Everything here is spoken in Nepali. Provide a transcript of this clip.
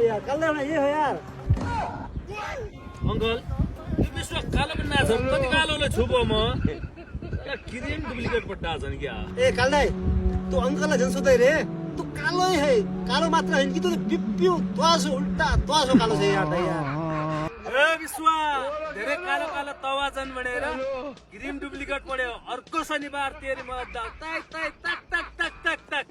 यार कल ये हो यार अंकल यो विश्व कालो पनि नछ कति कालोले छुबो म क्रिम डुप्लिकेट पट्टा छ नि क्या ए कालदाई तू अंकललाई झन् सोध्दै रे तू कालो है कालो मात्र हैन कि तू बिप्पिउ त्वासो उल्टा त्वासो कालो छ यार त यार ए विश्व धेरै कालो कालो तवा जन भनेर क्रिम डुप्लिकेट पड्यो अर्को शनिबार तेरी म तक तक तक तक तक तक